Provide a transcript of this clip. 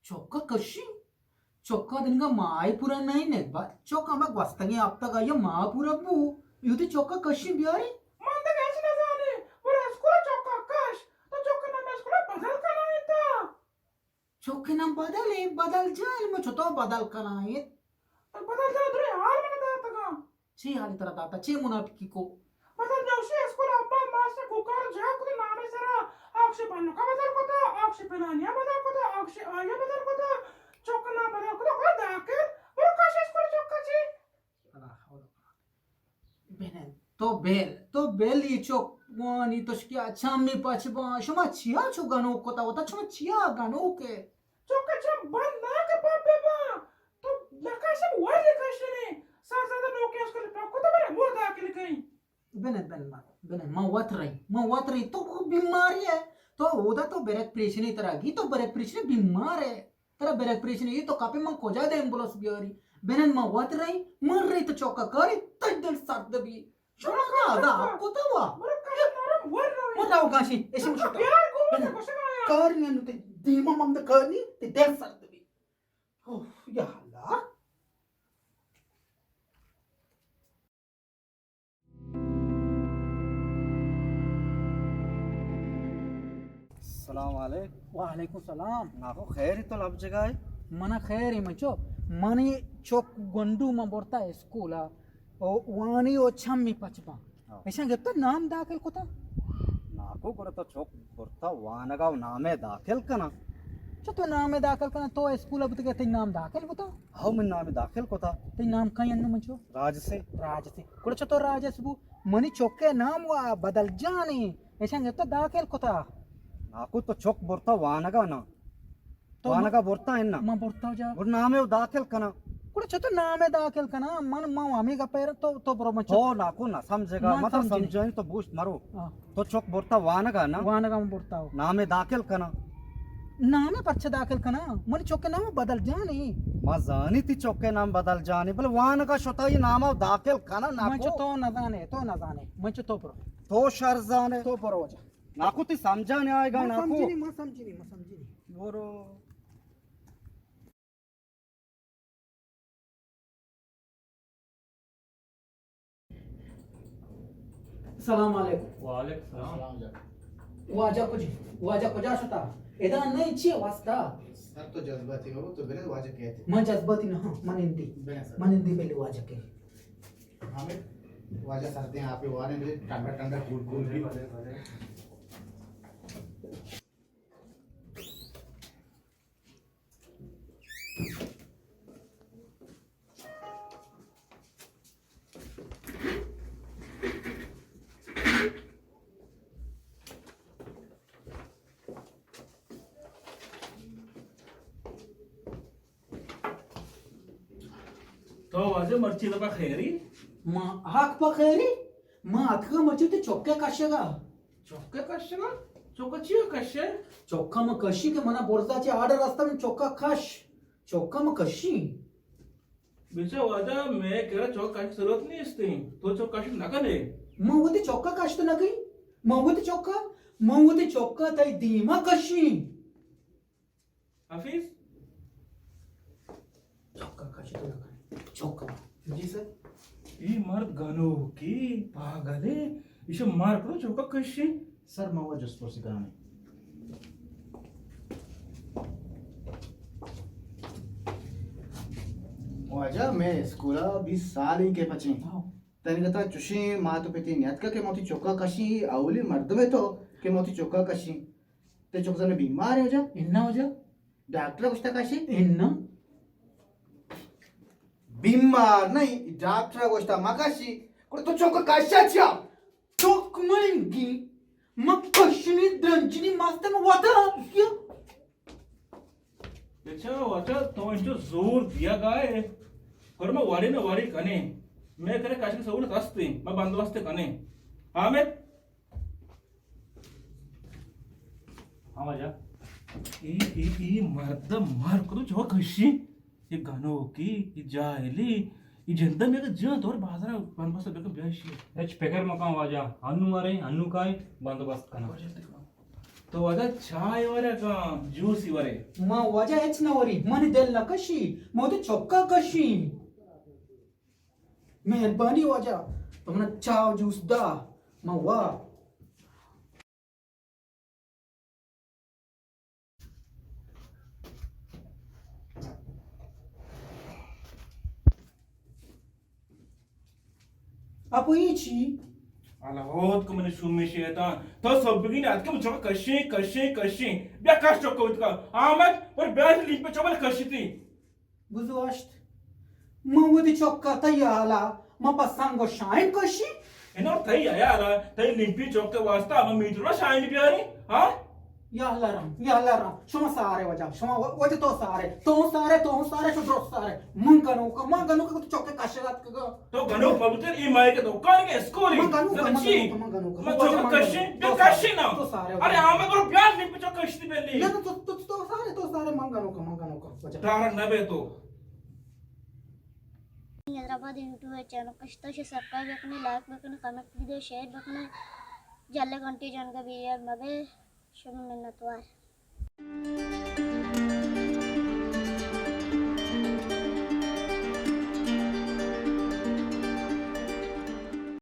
चौका कशी चौका दिन मायपुरा नाही ने बा चौका मग वाजता आपता का ये महापुरा बू युती चौका कशी Bihari Manda gashi na zane. Ora skula chokka kash. To chokka na skula badal kana ita. चौके नाम बदल जाए मैं छोटा बदल करा है Badal ja dure hal mana da ta ga. ची हाली तरह दाता ची मुनाफिकी को Badal ja ushi skula abba master kukar ja kudu name sara. Akshi panno ka badal kota. Akshi penanya badal kota. Akshi aya badal kota. Chokka na badal kota. Kala daker. Ora kash skula chokka chi. Ben तो bell ये चौक वानी तो क्या अच्छा मी पचबा शुमा chia छु गानो कोता होता छु चिया गानो के Chokka cham ban na ka pape ba. To lakasham wali kashne. Sa zada no ke skula pa kota bare mo da ke kai. Ben मां वत रही तो वो बीमारी है तो ओदा तो बेरक प्रेशन ही तरह की तो बेरक प्रेशन बीमार है तेरा बेरक प्रेशन ये तो कापे मां खोजा दे एम्बुलेंस बियारी बेन मां वत रही मर रही तो चौका करी तडल सर्द भी शुमा का आदा आपको तो वा Ora kash naram war na. बताओ गाशी ऐसे मुझे Pyar ko na ko sa ga. करने नु ते दीमा मम द करनी ते देख सकते भी ओह या अल्लाह सलाम वाले वालेकुम सलाम नाको खैर ही तो लब जगह है मना खैर ही मचो मनी चोक गंडू में बोलता है स्कूला ओ वानी ओ छम्मी पचपा ऐसा गेप्ता नाम दाखल कोता नाको को तो चोक बुरता वानगाव नामे दाखिल कना चो तो नाम में दाखल करना तो स्कूल अब तो नाम दाखिल कोता हाउ min नामे दाखिल कोता ते नाम कहीं अन्नु मचो राज से राज से कुछ तो राजसबु मनी चोके नाम वा बदल जाने ऐसा गेप्ता दाखिल कोता नाको तो चोक बुरता वानगा ना तो वानगा बुरता है ना मां बोलता जा और नामे दाखिल कना कुछ तो नाम में दाखिल करना मन मां आमी का पैर तो बरो मचो हो नाको ना समझेगा ना मतलब समझे। समझे तो बूस्ट मारो तो चोक बुरता वानगा ना वानगा में बोलता हो नामे दाखिल कना नाम है पच्चा दाखिल करना मन चोके नाम बदल जाने मां जानी थी चोक के नाम बदल जाने बोले वानगा शोता ये नामा दाखिल कना मंचो नाको तो न जाने मंचो तो परो तो शर्जाने तो परो जा नाको ती समझाने आएगा मैं नाको समझी नहीं बोरो सलाम अलैकुम वालेकुम सलाम वाजा कुछ आशता इधर नहीं ची वास्ता सर तो जज्बाती हो तो बेरे वाजे कहते मन जज्बाती न बेरे सर मन हिंदी बेले वाजा के हमें वाजा सरते हैं आप ही वाने में ठंडा ठंडा कूल कूल भी तो वाजे मर्ची दबा खैरी मां हाक पखेरी मां अथका मचे ते चौके काशेगा चौके कशा चौका चिया कशे चौका म कशी के मना बोरताची आर्डर असता में चौका खाश चौका म कशी बेचा वाजा मैं कह रहा चौक काश जरूरत नहीं इसती तो चौक काश नका ले मग वो ते चौका काश तो ना गई मग वो ते चौका ताई दीमा कशी हाफिज चौका काश तो ना गई चौका जी सर ये मर्द गनो की पागले इसे मार करो चौका कशी सर मैं वो जसपुर से कराने वाजा मैं स्कूला 20 साल ही के पचे तने कथा चुशी माँ तो पेती न्यात का के मोती चौका कशी आवली मर्द में तो के मोती चौका कशी ते चौक जने बीमार हो जा इन्ना हो जा डॉक्टर कुछ कशी इन्ना बीमार नहीं डॉक्टर कुछ मकाशी कुछ तो चौका कशा छा चौक मळंगी मग कशीनी दंचनी मास्तर मग वाता क्यों बेचा वाजा तो इंचो जोर दिया गाय पर मैं वाड़ी ना वाड़ी कने मैं करे काश की सहूलत असते मैं बंदोबस्त कने हाँ मैं हाँ वाजा ई मर्द मार करो जो कशी ये गनो की ये जायली ये जनता में का जन तोर बाजार बंदोबस्त बेक ब्याशी हेच पेकर मकाम वाजा अन्नु मारे अन्नु काय बंदोबस्त कना तो तो आता चाय वरे का ज्यूस वरे मा वजा हेच ना वरी मनी देल ना कशी मोती चोक्का कशी मेहरबानी वजा तुमने चाव ज्यूस दा मा वा Apo ichi ala hot ko mane shumme shaitan to सब begin at kam choka kashi bia kash choka utka ahmed और बैठ लीप पे चोबल कशी Buzuasht ma wadi chokka tayala ma pasango shain kashi eno thai aya ala thai limpi choka wasta ma मीटर ना शाइन प्यारी हां Ya Allah shoma sare waja shoma waja to sare sho dros sare mangano ka chokke kashagat ka तो गनो पवित्र ई my के दुकान के स्कूल सच्ची मैं choka kashi bia kashi ना अरे ahmed और प्यार लीप पे choka कशी पहले na to sare mangano ka waja Tarak नबे तो हैदराबाद यूट्यूब चैनल कश्ता से सब्सक्राइब करने लाइक करने कमेंट वीडियो शेयर करने जाले घंटी जान का भी है मबे शुरू मिलना तो है